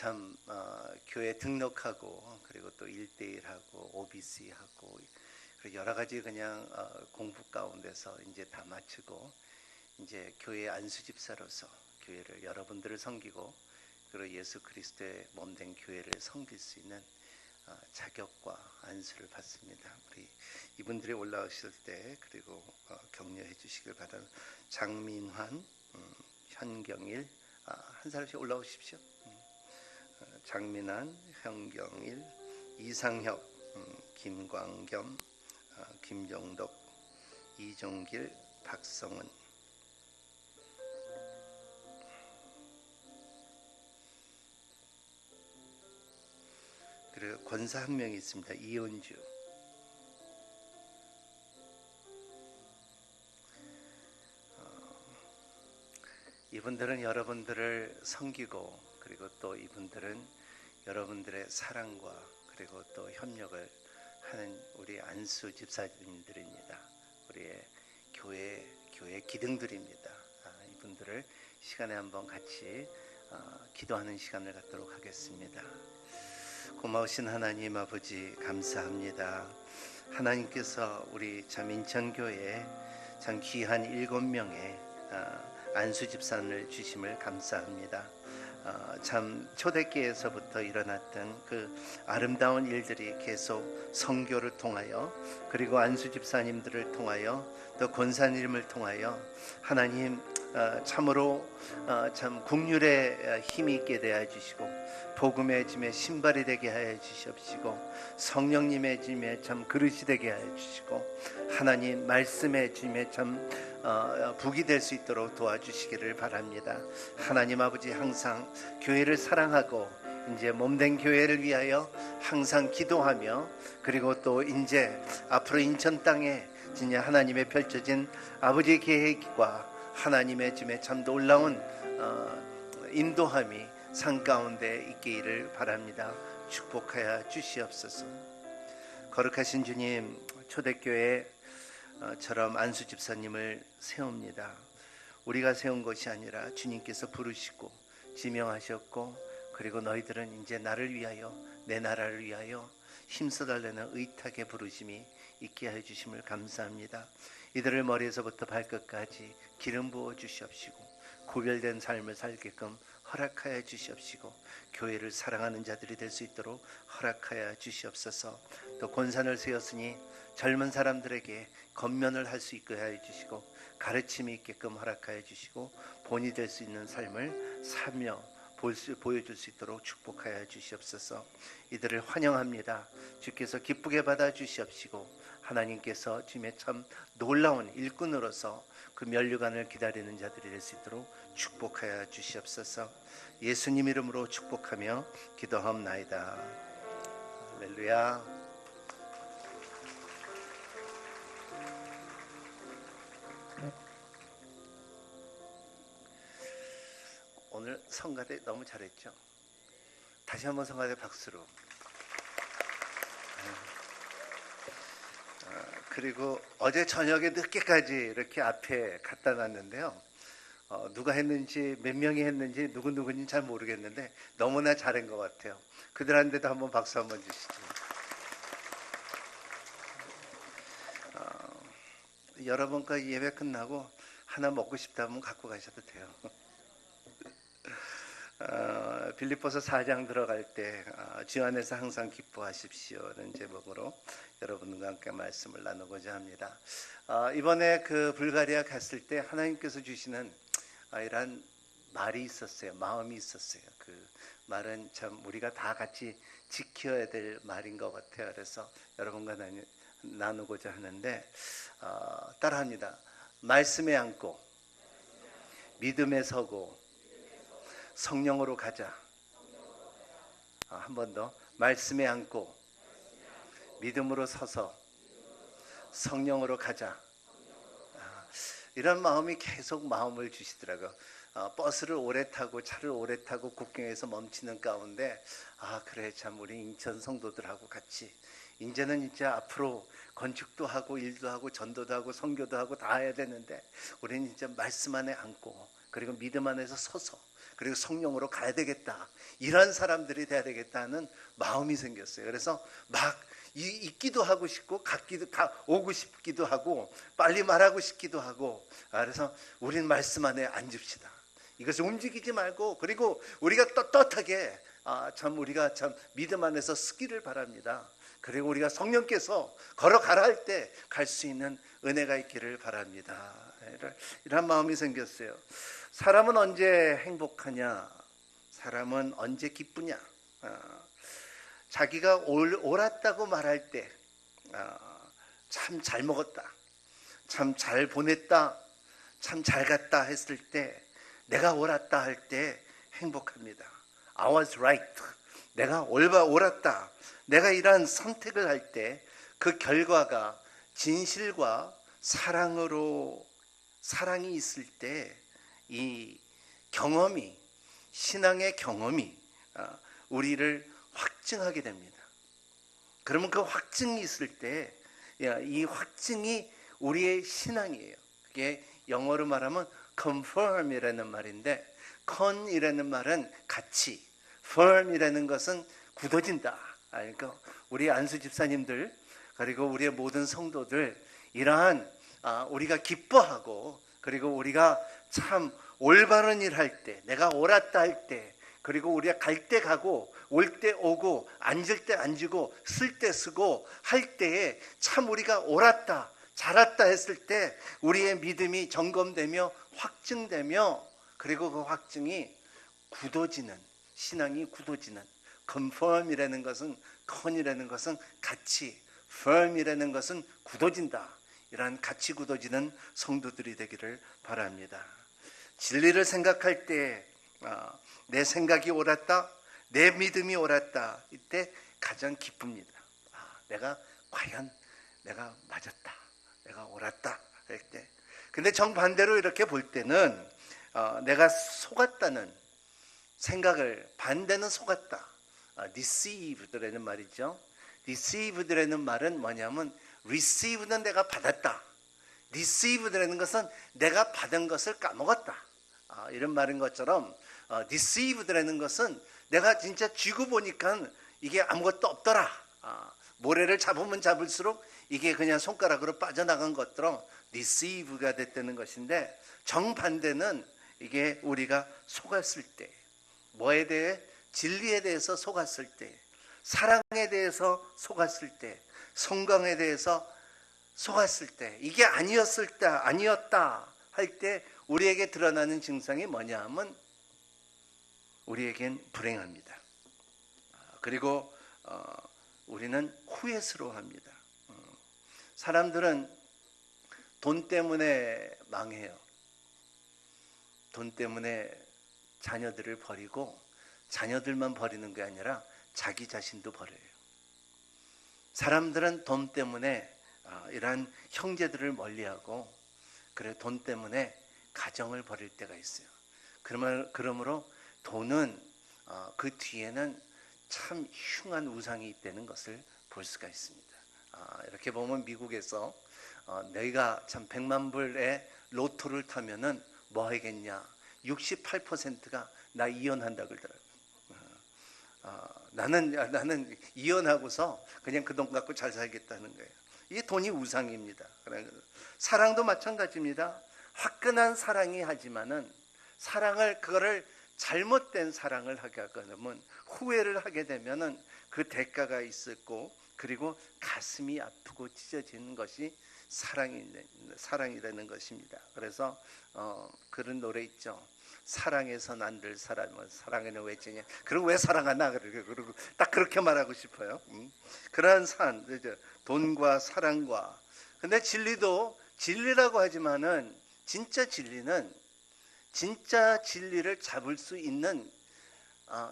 참 교회 등록하고 그리고 또 1대1하고 OBC하고 그리고 여러 가지 그냥 공부 가운데서 이제 다 마치고 이제 교회 안수 집사로서 교회를 여러분들을 섬기고 그리고 예수 그리스도의 몸된 교회를 섬길 수 있는 자격과 안수를 받습니다. 우리 이분들이 올라오실 때 그리고 격려해 주시길 바랍니다. 장민환, 현경일 한 사람씩 올라오십시오. 장민환, 현경일, 이상혁, 김광겸, 김정덕, 이종길, 박성은. 그리고 권사 한 명이 있습니다. 이은주. 이분들은 여러분들을 섬기고 그리고 또 이분들은 여러분들의 사랑과 그리고 또 협력을 하는 우리 안수 집사님들입니다. 우리의 교회 기둥들입니다. 이분들을 시간에 한번 같이 기도하는 시간을 갖도록 하겠습니다. 고마우신 하나님 아버지 감사합니다. 하나님께서 우리 참 인천교회에 참 귀한 7명의 안수 집사를 주심을 감사합니다. 참 초대교회에서부터 일어났던 그 아름다운 일들이 계속 선교를 통하여 그리고 안수 집사님들을 통하여 또 권사님을 통하여 하나님 참으로 참 국률에 힘이 있게 되어 주시고 복음의 짐에 신발이 되게 하여 주시옵시고 성령님의 짐에 참 그릇이 되게 하여 주시고 하나님 말씀의 짐에 참 북이 될 수 있도록 도와주시기를 바랍니다. 하나님 아버지 항상 교회를 사랑하고 이제 몸된 교회를 위하여 항상 기도하며 그리고 또 이제 앞으로 인천 땅에 진짜 하나님의 펼쳐진 아버지의 계획과 하나님의 짐에 참 놀라운 인도함이 산 가운데 있기를 바랍니다. 축복하여 주시옵소서. 거룩하신 주님, 초대교회처럼 안수 집사님을 세웁니다. 우리가 세운 것이 아니라 주님께서 부르시고 지명하셨고 그리고 너희들은 이제 나를 위하여 내 나라를 위하여 힘써달라는 의탁의 부르심이 있게 해주심을 감사합니다. 이들을 머리에서부터 발끝까지 기름 부어 주시옵시고 구별된 삶을 살게끔 허락하여 주시옵시고 교회를 사랑하는 자들이 될 수 있도록 허락하여 주시옵소서. 또 권산을 세웠으니 젊은 사람들에게 겉면을 할 수 있게 하여 주시고 가르침이 있게끔 허락하여 주시고 본이 될 수 있는 삶을 살며 보여줄 수 있도록 축복하여 주시옵소서. 이들을 환영합니다. 주께서 기쁘게 받아 주시옵시고 하나님께서 주님의 참 놀라운 일꾼으로서 그 면류관을 기다리는 자들이 될 수 있도록 축복하여 주시옵소서. 예수님 이름으로 축복하며 기도하옵나이다. 할렐루야. 오늘 성가대 너무 잘했죠? 다시 한번 성가대 박수로. 그리고 어제 저녁에 늦게까지 이렇게 앞에 갖다 놨는데요. 누가 했는지 몇 명이 했는지 누구인지 잘 모르겠는데 너무나 잘한 것 같아요. 그들한테도 한번 박수 한번 주시죠. 여러분과 예배 끝나고 하나 먹고 싶다면 갖고 가셔도 돼요. 빌립보서 4장 들어갈 때 주 안에서 항상 기뻐하십시오는 제목으로 여러분과 함께 말씀을 나누고자 합니다. 이번에 그 불가리아 갔을 때 하나님께서 주시는 이런 말이 있었어요. 마음이 있었어요. 그 말은 참 우리가 다 같이 지켜야 될 말인 것 같아요. 그래서 여러분과 나누고자 하는데 따라합니다. 말씀에 앉고 믿음에 서고 성령으로 가자. 한 번 더. 말씀에 앉고 믿음으로 서서 성령으로 가자. 이런 마음이 계속 마음을 주시더라고요. 버스를 오래 타고 차를 오래 타고 국경에서 멈추는 가운데 그래 참 우리 인천 성도들하고 같이 이제는 진짜 앞으로 건축도 하고 일도 하고 전도도 하고 선교도 하고 다 해야 되는데 우리는 진짜 말씀 안에 앉고 그리고 믿음 안에서 서서 그리고 성령으로 가야 되겠다, 이런 사람들이 돼야 되겠다는 마음이 생겼어요. 그래서 막 있기도 하고 싶고 오고 싶기도 하고 빨리 말하고 싶기도 하고, 그래서 우린 말씀 안에 앉읍시다. 이것을 움직이지 말고, 그리고 우리가 떳떳하게 참 우리가 참 믿음 안에서 쓰기를 바랍니다. 그리고 우리가 성령께서 걸어가라 할 때 갈 수 있는 은혜가 있기를 바랍니다. 이런 마음이 생겼어요. 사람은 언제 행복하냐? 사람은 언제 기쁘냐? 자기가 옳았다고 말할 때, 참 잘 먹었다, 참 잘 보냈다, 참 잘 갔다 했을 때, 내가 옳았다 할 때 행복합니다. I was right. 내가 옳았다. 내가 이러한 선택을 할 때 그 결과가 진실과 사랑이 있을 때 이 경험이, 신앙의 경험이 우리를 확증하게 됩니다. 그러면 그 확증이 있을 때 이 확증이 우리의 신앙이에요. 그게 영어로 말하면 confirm이라는 말인데, con이라는 말은 같이, firm이라는 것은 굳어진다. 그러니까 우리 안수 집사님들 그리고 우리의 모든 성도들, 이러한 우리가 기뻐하고, 그리고 우리가 참 올바른 일 할 때, 내가 옳았다 할 때, 그리고 우리가 갈 때 가고 올 때 오고 앉을 때 앉고 쓸 때 쓰고 할 때에 참 우리가 옳았다, 잘했다 했을 때 우리의 믿음이 점검되며 확증되며, 그리고 그 확증이 굳어지는, 신앙이 굳어지는, confirm이라는 것은, con이라는 것은 같이, firm이라는 것은 굳어진다, 이러한 같이 굳어지는 성도들이 되기를 바랍니다. 진리를 생각할 때 내 생각이 옳았다, 내 믿음이 옳았다, 이때 가장 기쁩니다. 과연 내가 맞았다, 내가 옳았다 할 때. 근데 정반대로 이렇게 볼 때는 내가 속았다는 생각을, 반대는 속았다, deceived라는 말이죠. deceived라는 말은 뭐냐면, received는 내가 받았다, deceived라는 것은 내가 받은 것을 까먹었다, 이런 말인 것처럼 deceived라는 것은 내가 진짜 쥐고 보니까 이게 아무것도 없더라, 모래를 잡으면 잡을수록 이게 그냥 손가락으로 빠져나간 것처럼 deceive가 됐다는 것인데, 정반대는 이게 우리가 속았을 때, 뭐에 대해? 진리에 대해서 속았을 때, 사랑에 대해서 속았을 때, 성경에 대해서 속았을 때, 이게 아니었다 할 때 우리에게 드러나는 증상이 뭐냐 하면, 우리에겐 불행합니다. 그리고 우리는 후회스러워합니다. 사람들은 돈 때문에 망해요. 돈 때문에 자녀들을 버리고, 자녀들만 버리는 게 아니라 자기 자신도 버려요. 사람들은 돈 때문에 이러한 형제들을 멀리하고, 그래 돈 때문에 가정을 버릴 때가 있어요. 그러므로 돈은 그 뒤에는 참 흉한 우상이 있다는 것을 볼 수가 있습니다. 이렇게 보면 미국에서 너희가 참 100만 불의 로또를 타면은 뭐 하겠냐? 68%가 나 이혼한다 그러더라고요. 나는 이혼하고서 그냥 그 돈 갖고 잘 살겠다는 거예요. 이게 돈이 우상입니다. 사랑도 마찬가지입니다. 화끈한 사랑이 하지만은 그거를 잘못된 사랑을 하게 하면, 후회를 하게 되면은 그 대가가 있었고, 그리고 가슴이 아프고 찢어지는 것이 사랑이라는 것입니다. 그래서 그런 노래 있죠. 사랑해서 난들 사람은 사랑에는 왜 찌냐. 그리고 왜 사랑하나? 그리고 딱 그렇게 말하고 싶어요. 그러한 돈과 사랑과. 근데 진리도 진리라고 하지만은 진짜 진리를 잡을 수 있는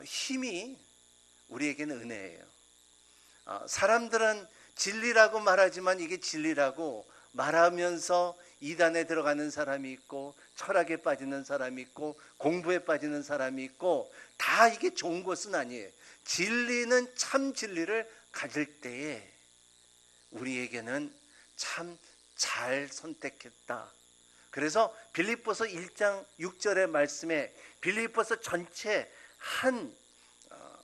힘이 우리에게는 은혜예요. 사람들은 진리라고 말하지만 이게 진리라고 말하면서 이단에 들어가는 사람이 있고, 철학에 빠지는 사람이 있고, 공부에 빠지는 사람이 있고, 다 이게 좋은 것은 아니에요. 진리는 참 진리를 가질 때에 우리에게는 참 잘 선택했다, 그래서 빌립보서 1장 6절의 말씀에 빌립보서 전체 한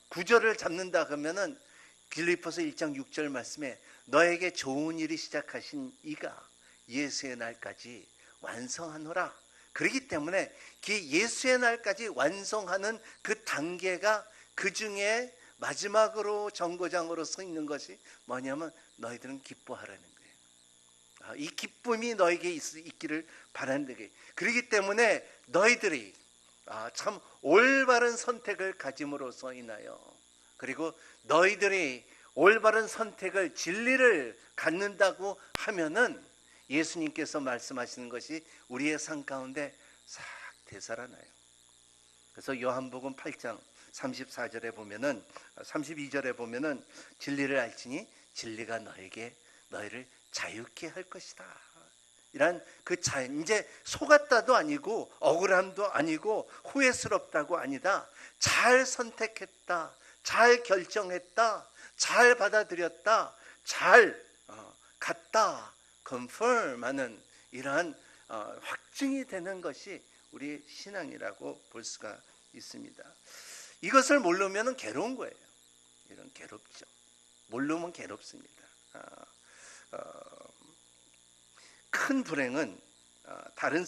구절을 잡는다 그러면은 빌립보서 1장 6절 말씀에 너에게 좋은 일이 시작하신 이가 예수의 날까지 완성하노라. 그렇기 때문에 그 예수의 날까지 완성하는 그 단계가 그 중에 마지막으로 정거장으로 서 있는 것이 뭐냐면 너희들은 기뻐하라는 거예요. 이 기쁨이 너에게 있기를 바란다. 그렇기 때문에 너희들이 참 올바른 선택을 가짐으로써 인하여, 그리고 너희들이 올바른 선택을 진리를 갖는다고 하면은 예수님께서 말씀하시는 것이 우리의 삶 가운데 싹 되살아나요. 그래서 요한복음 8장 34절에 보면은 32절에 보면은 진리를 알지니 진리가 너희를 자유케 할 것이다. 이런 이제 속았다도 아니고 억울함도 아니고 후회스럽다고 아니다. 잘 선택했다, 잘 결정했다, 잘 받아들였다, 잘 갔다, confirm하는 이러한 확증이 되는 것이 우리의 신앙이라고 볼 수가 있습니다. 이것을 모르면 괴로운 거예요. 이런 괴롭죠. 모르면 괴롭습니다. 큰 불행은 다른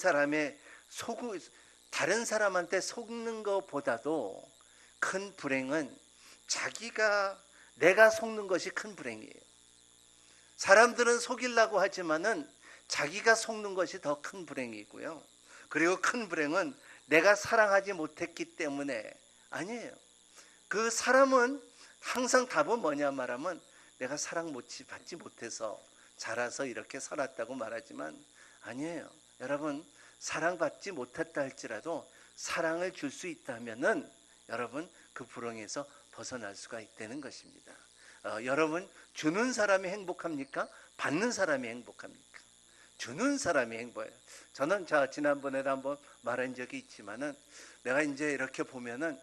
사람한테 속는 것보다도 큰 불행은 내가 속는 것이 큰 불행이에요. 사람들은 속이려고 하지만은 자기가 속는 것이 더 큰 불행이고요. 그리고 큰 불행은 내가 사랑하지 못했기 때문에 아니에요. 그 사람은 항상 답은 뭐냐 말하면 내가 받지 못해서 자라서 이렇게 살았다고 말하지만 아니에요. 여러분, 사랑받지 못했다 할지라도 사랑을 줄 수 있다면은 여러분 그 불행에서 벗어날 수가 있다는 것입니다. 여러분, 주는 사람이 행복합니까? 받는 사람이 행복합니까? 주는 사람이 행복해요. 저는 지난번에도 한번 말한 적이 있지만은 내가 이제 이렇게 보면은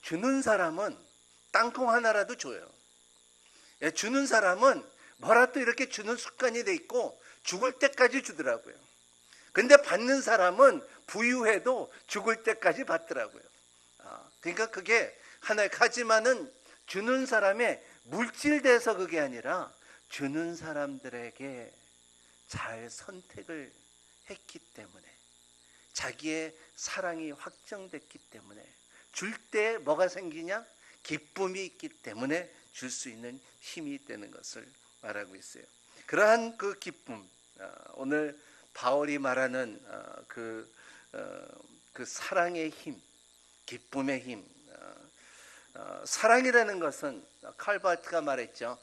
주는 사람은 땅콩 하나라도 줘요. 주는 사람은 뭐라도 이렇게 주는 습관이 돼 있고 죽을 때까지 주더라고요. 근데 받는 사람은 부유해도 죽을 때까지 받더라고요. 그러니까 그게 하나의, 하지만은 주는 사람의 물질돼서 그게 아니라 주는 사람들에게 잘 선택을 했기 때문에, 자기의 사랑이 확정됐기 때문에, 줄 때 뭐가 생기냐? 기쁨이 있기 때문에 줄 수 있는 힘이 있다는 것을 말하고 있어요. 그러한 그 기쁨, 오늘 바울이 말하는 그 사랑의 힘, 기쁨의 힘, 사랑이라는 것은 칼바트가 말했죠.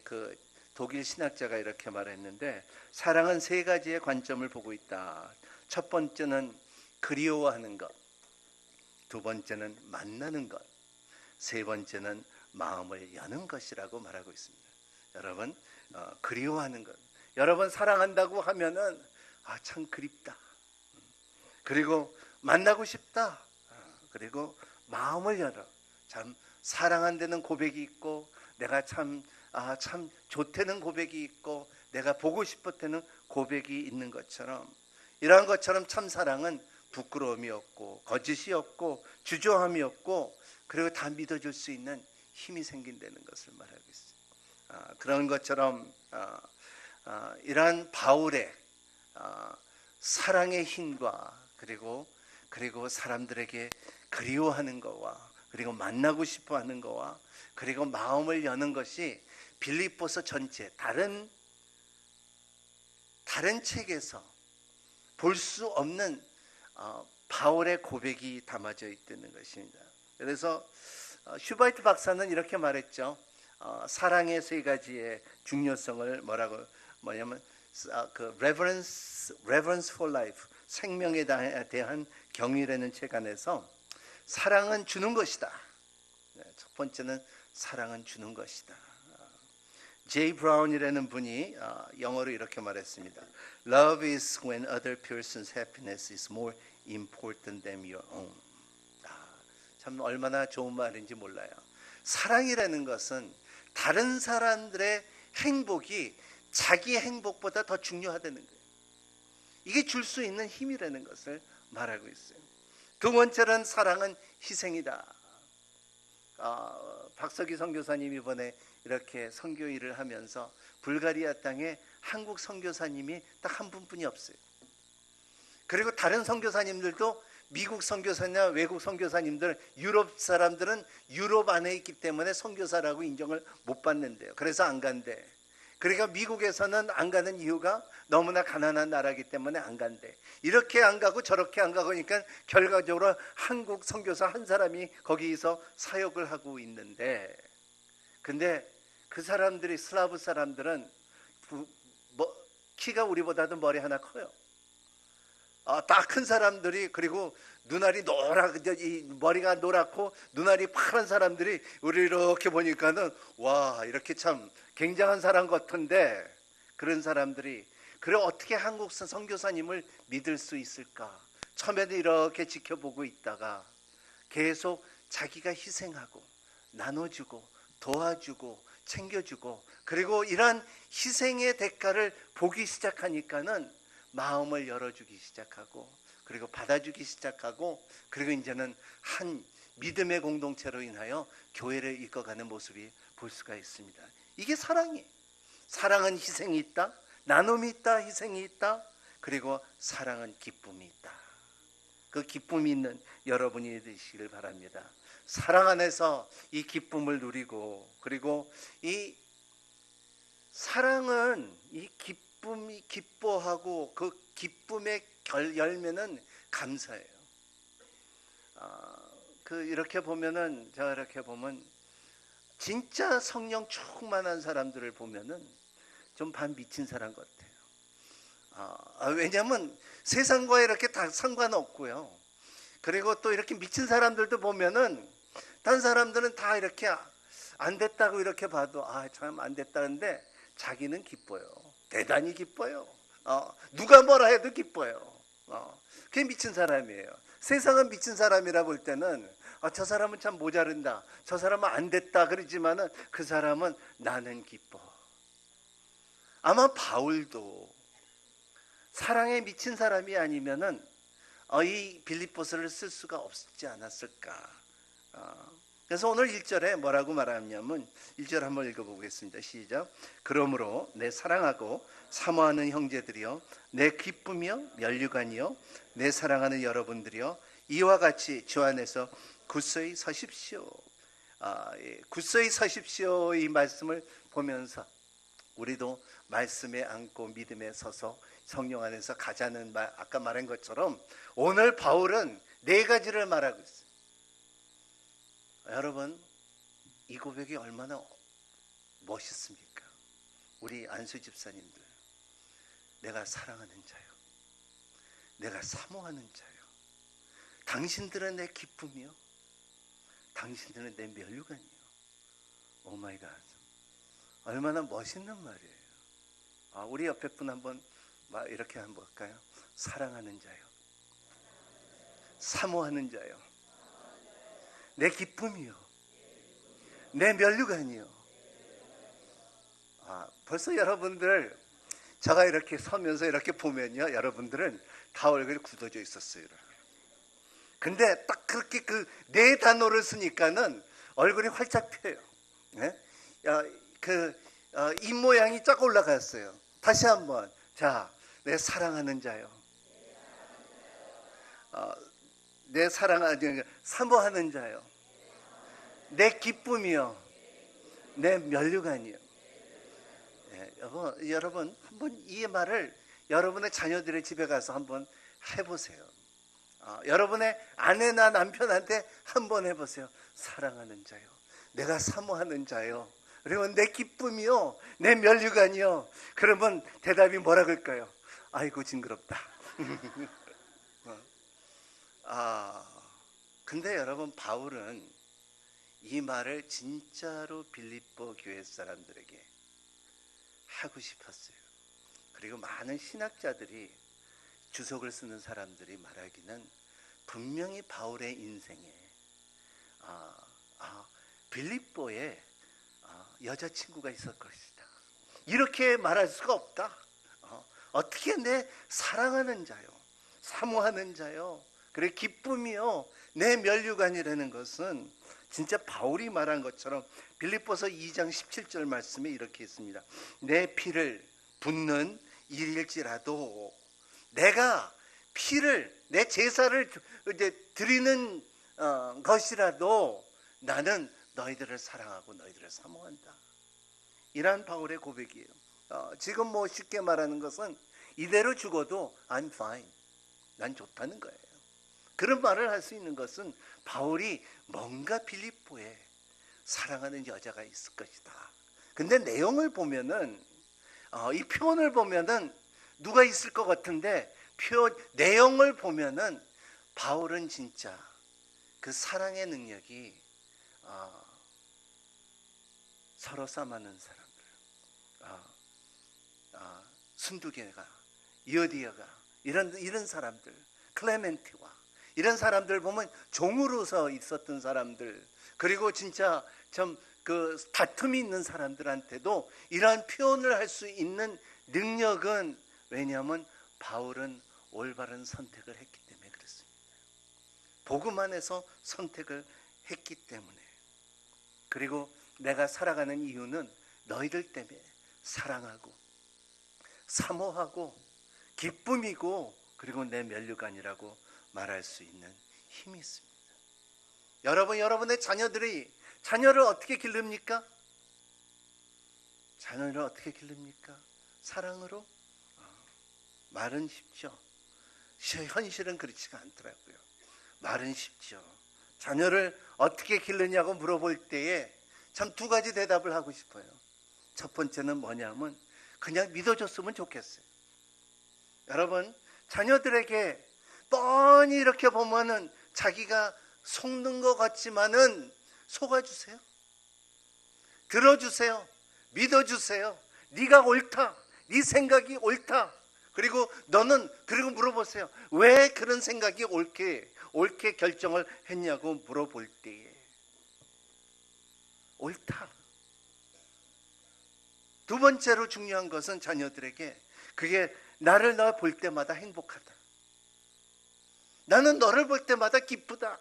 그 독일 신학자가 이렇게 말했는데, 사랑은 세 가지의 관점을 보고 있다. 첫 번째는 그리워하는 것, 두 번째는 만나는 것, 세 번째는 마음을 여는 것이라고 말하고 있습니다. 여러분, 그리워하는 것, 여러분 사랑한다고 하면은 참 그립다, 그리고 만나고 싶다, 그리고 마음을 열어. 참 사랑한다는 고백이 있고, 내가 참 좋다는 고백이 있고, 내가 보고 싶었다는 고백이 있는 것처럼, 이러한 것처럼 참 사랑은 부끄러움이 없고 거짓이 없고 주저함이 없고, 그리고 다 믿어줄 수 있는 힘이 생긴다는 것을 말하고 있습니다. 그런 것처럼 이러한 바울의 사랑의 힘과 그리고 사람들에게 그리워하는 것과, 그리고 만나고 싶어하는 것과, 그리고 마음을 여는 것이 빌립보서 전체 다른 책에서 볼 수 없는 바울의 고백이 담아져 있다는 것입니다. 그래서 슈바이트 박사는 이렇게 말했죠. 사랑의 세 가지의 중요성을 뭐냐면 그 reverence for life, 생명에 대한 경위라는 책 안에서 사랑은 주는 것이다. 첫 번째는 사랑은 주는 것이다. 제이 브라운이라는 분이 영어로 이렇게 말했습니다. Love is when other person's happiness is more important than your own. 참 얼마나 좋은 말인지 몰라요. 사랑이라는 것은 다른 사람들의 행복이 자기 행복보다 더 중요하다는 거예요. 이게 줄 수 있는 힘이라는 것을 말하고 있어요. 두 번째는 사랑은 희생이다. 박석기 선교사님이 이번에 이렇게 선교 일을 하면서 불가리아 땅에 한국 선교사님이 딱 한 분뿐이 없어요. 그리고 다른 선교사님들도 미국 선교사냐 외국 선교사님들, 유럽 사람들은 유럽 안에 있기 때문에 선교사라고 인정을 못 받는데요. 그래서 안 간대. 그러니까 미국에서는 안 가는 이유가 너무나 가난한 나라이기 때문에 안 간대. 이렇게 안 가고 저렇게 안 가고 그러니까 결과적으로 한국 선교사 한 사람이 거기서 사역을 하고 있는데, 근데 그 사람들이, 슬라브 사람들은 키가 우리보다도 머리 하나 커요. 딱 큰 사람들이, 그리고 눈알이 이 머리가 노랗고 눈알이 파란 사람들이 우리 이렇게 보니까는 와, 이렇게 참 굉장한 사람 같은데, 그런 사람들이 그래 어떻게 한국 선교사님을 믿을 수 있을까? 처음에는 이렇게 지켜보고 있다가 계속 자기가 희생하고 나눠주고 도와주고 챙겨주고, 그리고 이러한 희생의 대가를 보기 시작하니까는 마음을 열어주기 시작하고, 그리고 받아주기 시작하고, 그리고 이제는 한 믿음의 공동체로 인하여 교회를 이끌어가는 모습이 볼 수가 있습니다. 이게 사랑이에요. 사랑은 희생이 있다, 나눔이 있다, 희생이 있다, 그리고 사랑은 기쁨이 있다. 그 기쁨이 있는 여러분이 되시길 바랍니다. 사랑 안에서 이 기쁨을 누리고, 그리고 이 사랑은 이 기쁨이 기뻐하고 그 기쁨의 열매는 감사예요. 이렇게 보면은, 제가 이렇게 보면 진짜 성령 충만한 사람들을 보면은 좀 반 미친 사람 같아요. 왜냐하면 세상과 이렇게 다 상관없고요. 그리고 또 이렇게 미친 사람들도 보면은 다른 사람들은 다 이렇게 안 됐다고 이렇게 봐도 참 안 됐다는데 자기는 기뻐요. 대단히 기뻐요. 누가 뭐라 해도 기뻐요. 그게 미친 사람이에요. 세상은 미친 사람이라 볼 때는 저 사람은 참 모자른다, 저 사람은 안 됐다 그러지만은 그 사람은 나는 기뻐. 아마 바울도 사랑에 미친 사람이 아니면은 이 빌립보서를 쓸 수가 없지 않았을까. 그래서 오늘 1절에 뭐라고 말하냐면, 1절 한번 읽어보겠습니다. 시작. 그러므로 내 사랑하고 사모하는 형제들이여, 내 기쁨이여 면류관이여, 내 사랑하는 여러분들이여, 이와 같이 주 안에서 굳세이 서십시오. 굳세이 서십시오, 이 말씀을 보면서 우리도 말씀에 앉고 믿음에 서서 성령 안에서 가자는 말, 아까 말한 것처럼 오늘 바울은 네 가지를 말하고 있어요. 여러분, 이 고백이 얼마나 멋있습니까? 우리 안수 집사님들, 내가 사랑하는 자요, 내가 사모하는 자요, 당신들은 내 기쁨이요, 당신들은 내 면류관이요. 오 마이 갓, 얼마나 멋있는 말이에요. 우리 옆에 분 한번 이렇게 한번 볼까요? 사랑하는 자요, 사모하는 자요, 내 기쁨이요, 내 면류관이요. 벌써 여러분들, 제가 이렇게 서면서 이렇게 보면요, 여러분들은 다 얼굴이 굳어져 있었어요. 근데 딱 그렇게 그 네 단어를 쓰니까는 얼굴이 활짝 펴요. 네? 입 모양이 쫙 올라갔어요. 다시 한번, 자, 내 사랑하는 자요, 내 사랑하는, 사모하는 자요, 내 기쁨이요, 내 면류관이요. 여러분 한번 이 말을 여러분의 자녀들의 집에 가서 한번 해보세요. 여러분의 아내나 남편한테 한번 해보세요. 사랑하는 자요, 내가 사모하는 자요, 그리고 내 기쁨이요, 내 면류관이요. 그러면 대답이 뭐라 그럴까요? 아이고 징그럽다. 근데 여러분, 바울은 이 말을 진짜로 빌립보 교회 사람들에게 하고 싶었어요. 그리고 많은 신학자들이, 주석을 쓰는 사람들이 말하기는 분명히 바울의 인생에 빌립보에 여자친구가 있을 것이다, 이렇게 말할 수가 없다. 어떻게 내 사랑하는 자요, 사모하는 자요, 그래 기쁨이요 내 면류관이라는 것은 진짜 바울이 말한 것처럼 빌립보서 2장 17절 말씀에 이렇게 있습니다. 내 피를 붓는 일일지라도, 내가 피를, 내 제사를 이제 드리는 것이라도 나는 너희들을 사랑하고 너희들을 사모한다. 이러한 바울의 고백이에요. 지금 뭐 쉽게 말하는 것은 이대로 죽어도 I'm fine, 난 좋다는 거예요. 그런 말을 할 수 있는 것은 바울이 뭔가 빌립보에 사랑하는 여자가 있을 것이다. 근데 내용을 보면은 이 표현을 보면은 누가 있을 것 같은데, 내용을 보면은 바울은 진짜 그 사랑의 능력이 서로 싸맞는 사람들, 순두개가, 이어디아가, 이런 사람들, 클레멘티와 이런 사람들 보면 종으로서 있었던 사람들, 그리고 진짜 좀 그 다툼이 있는 사람들한테도 이러한 표현을 할 수 있는 능력은, 왜냐하면 바울은 올바른 선택을 했기 때문에 그렇습니다. 복음 안에서 선택을 했기 때문에. 그리고 내가 살아가는 이유는 너희들 때문에 사랑하고 사모하고 기쁨이고, 그리고 내 면류관이라고 말할 수 있는 힘이 있습니다. 여러분의 자녀를 어떻게 기릅니까? 자녀를 어떻게 기릅니까? 사랑으로? 말은 쉽죠. 현실은 그렇지가 않더라고요. 말은 쉽죠. 자녀를 어떻게 기르냐고 물어볼 때에 참 두 가지 대답을 하고 싶어요. 첫 번째는 뭐냐면 그냥 믿어줬으면 좋겠어요. 여러분, 자녀들에게 뻔히 이렇게 보면은 자기가 속는 것 같지만은 속아주세요. 들어주세요. 믿어주세요. 네가 옳다. 네 생각이 옳다. 그리고 그리고 물어보세요. 왜 그런 생각이 옳게 결정을 했냐고 물어볼 때에 옳다. 두 번째로 중요한 것은 자녀들에게 그게 나를 볼 때마다 행복하다. 나는 너를 볼 때마다 기쁘다.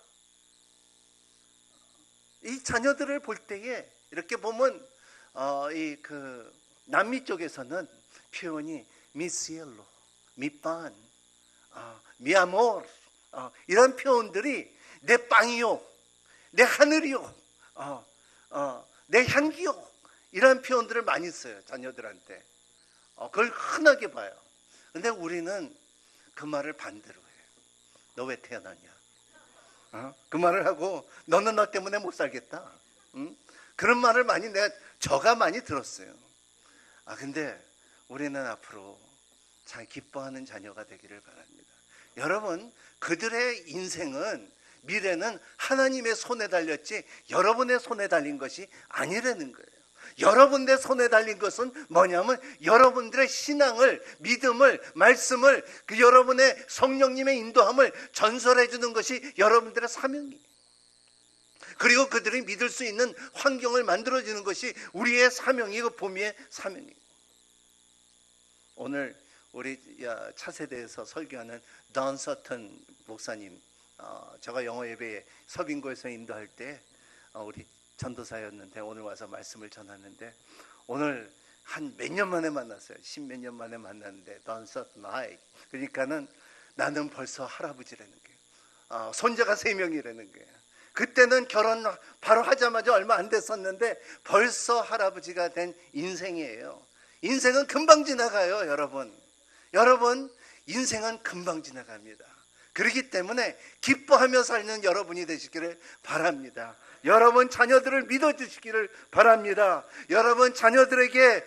이 자녀들을 볼 때에 이렇게 보면 남미 쪽에서는 표현이 미시엘로, 미판, 미아모르, 이런 표현들이 내 빵이요, 내 하늘이요, 내 향기요, 이런 표현들을 많이 써요. 자녀들한테. 그걸 흔하게 봐요. 근데 우리는 그 말을 반대로 해요. 너 왜 태어났냐? 그 말을 하고 너는 너 때문에 못 살겠다. 응? 그런 말을 저가 많이 들었어요. 근데 우리는 앞으로 잘 기뻐하는 자녀가 되기를 바랍니다. 여러분, 그들의 인생은, 미래는 하나님의 손에 달렸지 여러분의 손에 달린 것이 아니라는 거예요. 여러분의 손에 달린 것은 뭐냐면 여러분들의 신앙을, 믿음을, 말씀을, 여러분의 성령님의 인도함을 전설해 주는 것이 여러분들의 사명이에요. 그리고 그들이 믿을 수 있는 환경을 만들어 주는 것이 우리의 사명이고 보미의 사명이에요. 오늘 우리 차세대에서 설교하는 던 서턴 목사님, 제가 영어 예배에 서빙고에서 인도할 때 우리 전도사였는데 오늘 와서 말씀을 전하는데, 오늘 한 몇 년 만에 만났어요. 10몇 년 만에 만났는데 던 서턴 하이, 그러니까는 나는 벌써 할아버지라는 거예요. 손자가 3명이라는 거예요. 그때는 결혼 바로 하자마자 얼마 안 됐었는데 벌써 할아버지가 된 인생이에요. 인생은 금방 지나가요. 여러분 인생은 금방 지나갑니다. 그렇기 때문에 기뻐하며 사는 여러분이 되시기를 바랍니다. 여러분 자녀들을 믿어주시기를 바랍니다. 여러분 자녀들에게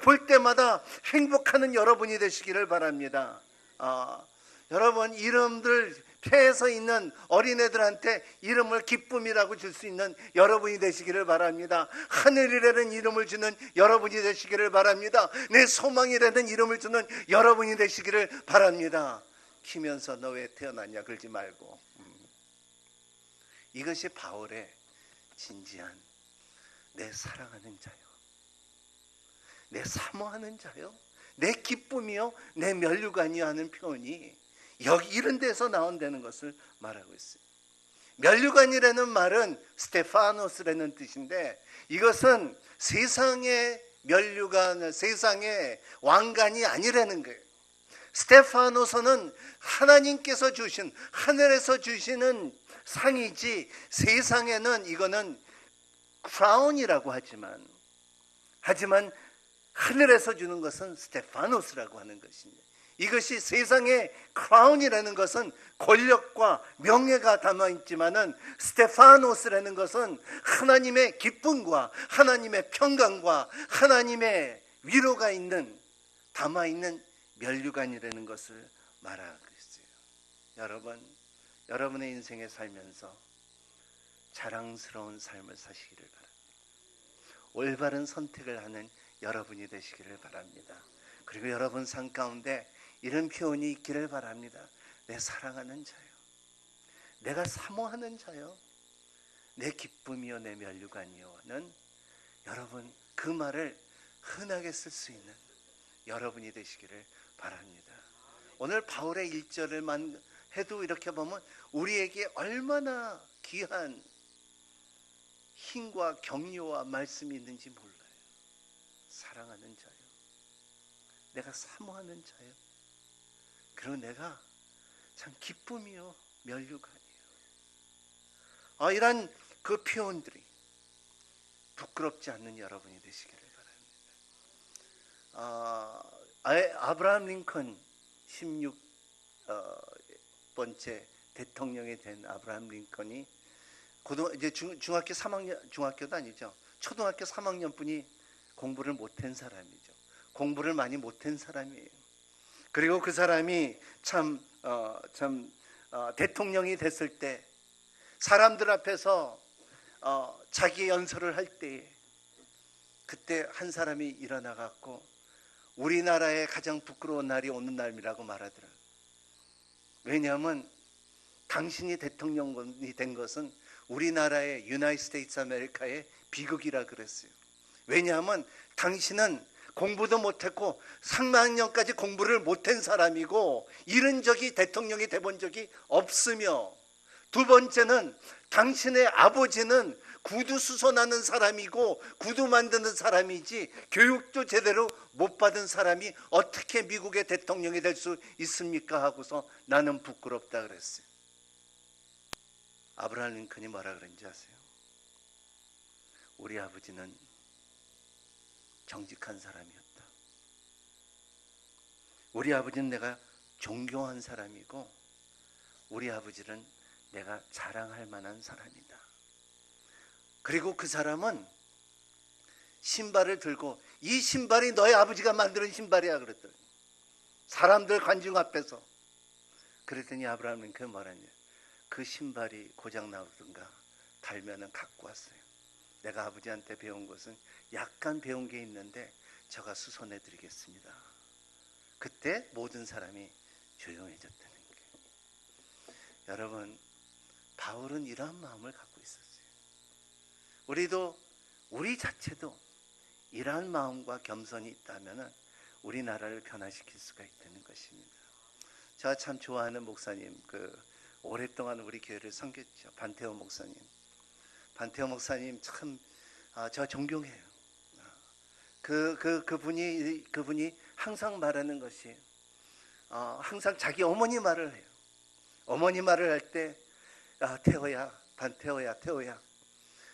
볼 때마다 행복하는 여러분이 되시기를 바랍니다. 여러분 이름들 폐에서 있는 어린애들한테 이름을 기쁨이라고 줄 수 있는 여러분이 되시기를 바랍니다. 하늘이라는 이름을 주는 여러분이 되시기를 바랍니다. 내 소망이라는 이름을 주는 여러분이 되시기를 바랍니다. 키면서 너 왜 태어났냐 그러지 말고, 이것이 바울의 진지한 내 사랑하는 자요, 내 사모하는 자요, 내 기쁨이요 내 면류관이요 하는 표현이 여기 이런 데서 나온다는 것을 말하고 있어요. 면류관이라는 말은 스테파노스라는 뜻인데, 이것은 세상의 면류관, 세상의 왕관이 아니라는 거예요. 스테파노스는 하나님께서 주신, 하늘에서 주시는 상이지, 세상에는 이거는 크라운이라고 하지만 하늘에서 주는 것은 스테파노스라고 하는 것입니다. 이것이 세상의 크라운이라는 것은 권력과 명예가 담아있지만은 스테파노스라는 것은 하나님의 기쁨과 하나님의 평강과 하나님의 위로가 담아있는 면류관이라는 것을 말하고 있어요. 여러분의 인생에 살면서 자랑스러운 삶을 사시기를 바랍니다. 올바른 선택을 하는 여러분이 되시기를 바랍니다. 그리고 여러분 삶 가운데 이런 표현이 있기를 바랍니다. 내 사랑하는 자요, 내가 사모하는 자요, 내 기쁨이요 내 면류관이요는, 여러분 그 말을 흔하게 쓸 수 있는 여러분이 되시기를 바랍니다. 오늘 바울의 1절을만 해도 이렇게 보면 우리에게 얼마나 귀한 힘과 격려와 말씀이 있는지 몰라요. 사랑하는 자요, 내가 사모하는 자요, 그리고 내가 참 기쁨이요 면류관이요. 이런 그 표현들이 부끄럽지 않는 여러분이 되시기를 바랍니다. 아브라함 링컨 16번째 대통령이 된 아브라함 링컨이 이제 중학교 3학년, 중학교도 아니죠, 초등학교 3학년 뿐이 공부를 못한 사람이죠. 공부를 많이 못한 사람이에요. 그리고 그 사람이 대통령이 됐을 때 사람들 앞에서 자기 연설을 할 때, 그때 한 사람이 일어나 갖고 우리나라의 가장 부끄러운 날이 오는 날이라고 말하더라고요. 왜냐하면 당신이 대통령이 된 것은 우리나라의 유나이티드 스테이츠 아메리카의 비극이라 그랬어요. 왜냐하면 당신은 공부도 못했고 3학년까지 공부를 못한 사람이고 이런 적이, 대통령이 돼본 적이 없으며, 두 번째는 당신의 아버지는 구두 수선하는 사람이고 구두 만드는 사람이지 교육도 제대로 못 받은 사람이 어떻게 미국의 대통령이 될 수 있습니까 하고서 나는 부끄럽다 그랬어요. 아브라함 링컨이 뭐라 그런지 아세요? 우리 아버지는 정직한 사람이었다. 우리 아버지는 내가 존경한 사람이고 우리 아버지는 내가 자랑할 만한 사람이다. 그리고 그 사람은 신발을 들고, 이 신발이 너희 아버지가 만드는 신발이야 그랬더니, 사람들 관중 앞에서. 그랬더니 아브라함 링컨이 뭐라냐, 그 신발이 고장 나오든가 달면은 갖고 왔어요. 내가 아버지한테 배운 것은 약간 배운 게 있는데 제가 수선해 드리겠습니다. 그때 모든 사람이 조용해졌다는 거예요. 여러분, 바울은 이러한 마음을 갖고 있었어요. 우리 자체도 이러한 마음과 겸손이 있다면 우리나라를 변화시킬 수가 있다는 것입니다. 제가 참 좋아하는 목사님, 오랫동안 우리 교회를 섬겼죠. 반태호 목사님. 반태호 목사님 참 저 존경해요. 그분이 항상 말하는 것이, 항상 자기 어머니 말을 해요. 어머니 말을 할 때, 태호야, 반태호야, 태호야,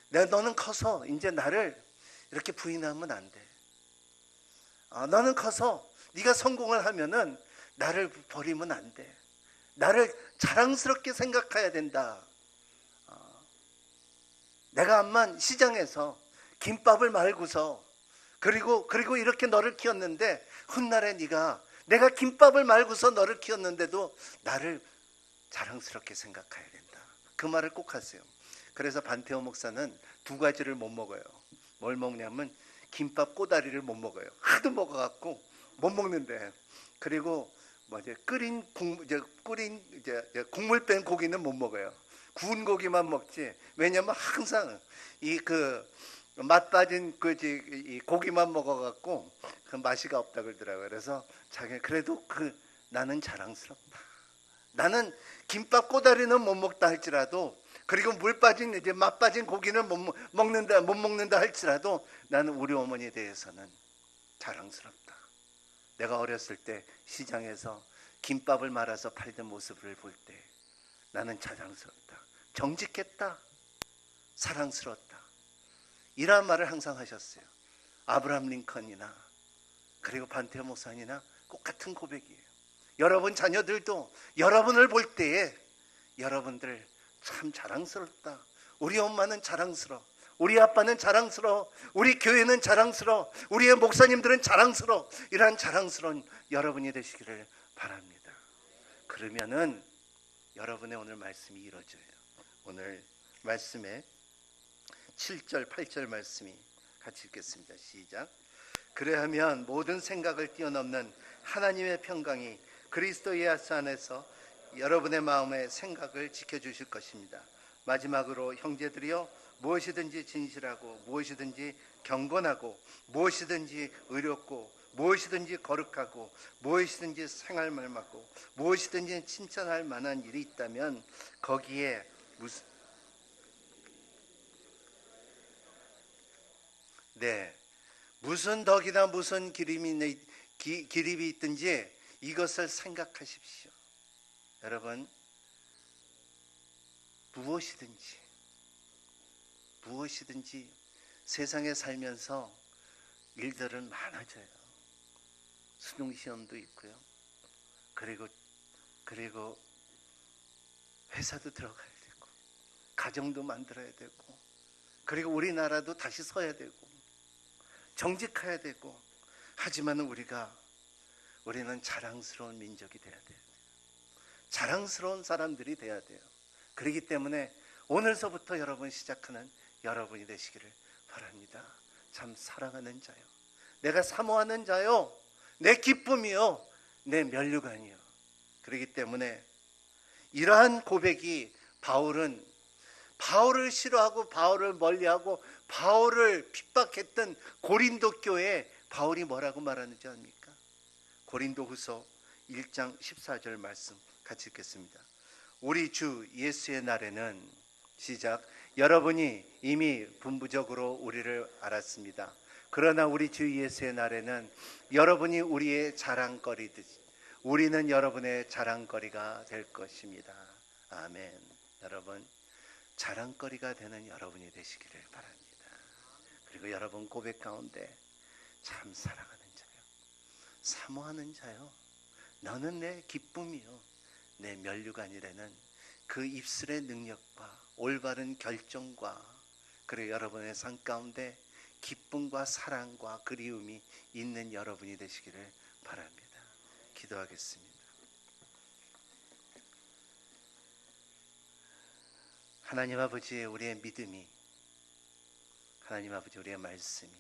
너는 커서 이제 나를 이렇게 부인하면 안 돼. 너는 커서 네가 성공을 하면은 나를 버리면 안 돼. 나를 자랑스럽게 생각해야 된다. 내가 암만 시장에서 김밥을 말고서 그리고 이렇게 너를 키웠는데, 훗날에 내가 김밥을 말고서 너를 키웠는데도 나를 자랑스럽게 생각해야 된다. 그 말을 꼭 하세요. 그래서 반태호 목사는 두 가지를 못 먹어요. 뭘 먹냐면 김밥 꼬다리를 못 먹어요. 하도 먹어갖고 못 먹는데, 그리고 국물 뺀 고기는 못 먹어요. 구운 고기만 먹지. 왜냐면 항상 맛 빠진 이 고기만 먹어갖고 그 맛이 없다 그러더라고요. 그래서 자기 그래도 나는 자랑스럽다. 나는 김밥 꼬다리는 못 먹다 할지라도, 그리고 물 빠진 이제 맛 빠진 고기는 못 먹는다 할지라도 나는 우리 어머니에 대해서는 자랑스럽다. 내가 어렸을 때 시장에서 김밥을 말아서 팔던 모습을 볼 때 나는 자랑스럽다. 정직했다. 사랑스러웠다. 이런 말을 항상 하셨어요. 아브라함 링컨이나 그리고 반태호 목사님이나 똑같은 고백이에요. 여러분 자녀들도 여러분을 볼 때에 여러분들 참 자랑스럽다. 우리 엄마는 자랑스러워. 우리 아빠는 자랑스러워. 우리 교회는 자랑스러워. 우리의 목사님들은 자랑스러워. 이러한 자랑스러운 여러분이 되시기를 바랍니다. 그러면은 여러분의 오늘 말씀이 이루어져요. 오늘 말씀에 7절 8절 말씀이 같이 읽겠습니다. 시작. 그래야면 모든 생각을 뛰어넘는 하나님의 평강이 그리스도 예수 안에서 여러분의 마음의 생각을 지켜주실 것입니다. 마지막으로 형제들이여, 무엇이든지 진실하고 무엇이든지 경건하고 무엇이든지 의롭고 무엇이든지 거룩하고 무엇이든지 생활말 맞고 무엇이든지 칭찬할 만한 일이 있다면 거기에 무슨 덕이나 무슨 기림이 있든지 이것을 생각하십시오. 여러분, 무엇이든지 세상에 살면서 일들은 많아져요. 수능 시험도 있고요. 그리고 회사도 들어가야 되고 가정도 만들어야 되고 그리고 우리나라도 다시 서야 되고 정직해야 되고, 하지만 우리는 자랑스러운 민족이 돼야 돼요. 자랑스러운 사람들이 돼야 돼요. 그렇기 때문에 오늘서부터 여러분 시작하는 여러분이 되시기를 바랍니다. 참 사랑하는 자요, 내가 사모하는 자요, 내 기쁨이요, 내 면류관이요. 그렇기 때문에 이러한 고백이 바울을 싫어하고 바울을 멀리하고 바울을 핍박했던 고린도 교회에 바울이 뭐라고 말하는지 압니까? 고린도후서 1장 14절 말씀 같이 읽겠습니다. 우리 주 예수의 날에는, 시작, 여러분이 이미 분부적으로 우리를 알았습니다. 그러나 우리 주 예수의 날에는 여러분이 우리의 자랑거리듯이 우리는 여러분의 자랑거리가 될 것입니다. 아멘. 여러분, 자랑거리가 되는 여러분이 되시기를 바랍니다. 그리고 여러분 고백 가운데 참 사랑하는 자요, 사모하는 자요, 너는 내 기쁨이요, 내 면류관이라는 그 입술의 능력과 올바른 결정과 그리고 여러분의 삶 가운데 기쁨과 사랑과 그리움이 있는 여러분이 되시기를 바랍니다. 기도하겠습니다. 하나님 아버지, 우리의 믿음이, 하나님 아버지, 우리의 말씀이,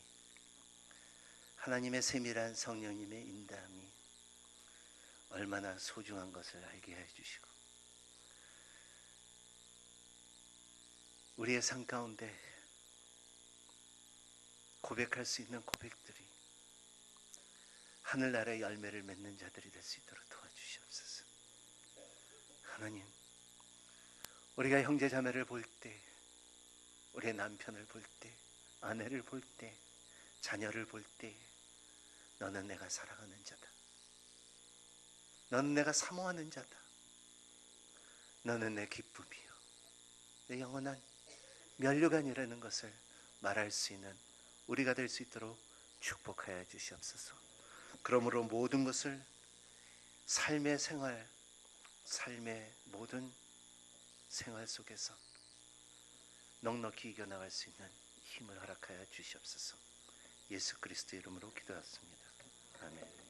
하나님의 세밀한 성령님의 인담이 얼마나 소중한 것을 알게 해주시고, 우리의 삶 가운데 고백할 수 있는 고백들이 하늘나라의 열매를 맺는 자들이 될 수 있도록 도와주시옵소서. 하나님, 우리가 형제 자매를 볼 때, 우리의 남편을 볼 때, 아내를 볼 때, 자녀를 볼 때, 너는 내가 사랑하는 자다, 너는 내가 사모하는 자다, 너는 내 기쁨이요, 내 영원한 면류관이라는 것을 말할 수 있는 우리가 될 수 있도록 축복하여 주시옵소서. 그러므로 모든 것을 삶의 모든 생활 속에서 넉넉히 이겨나갈 수 있는 힘을 허락하여 주시옵소서. 예수 그리스도 이름으로 기도했습니다. 아멘.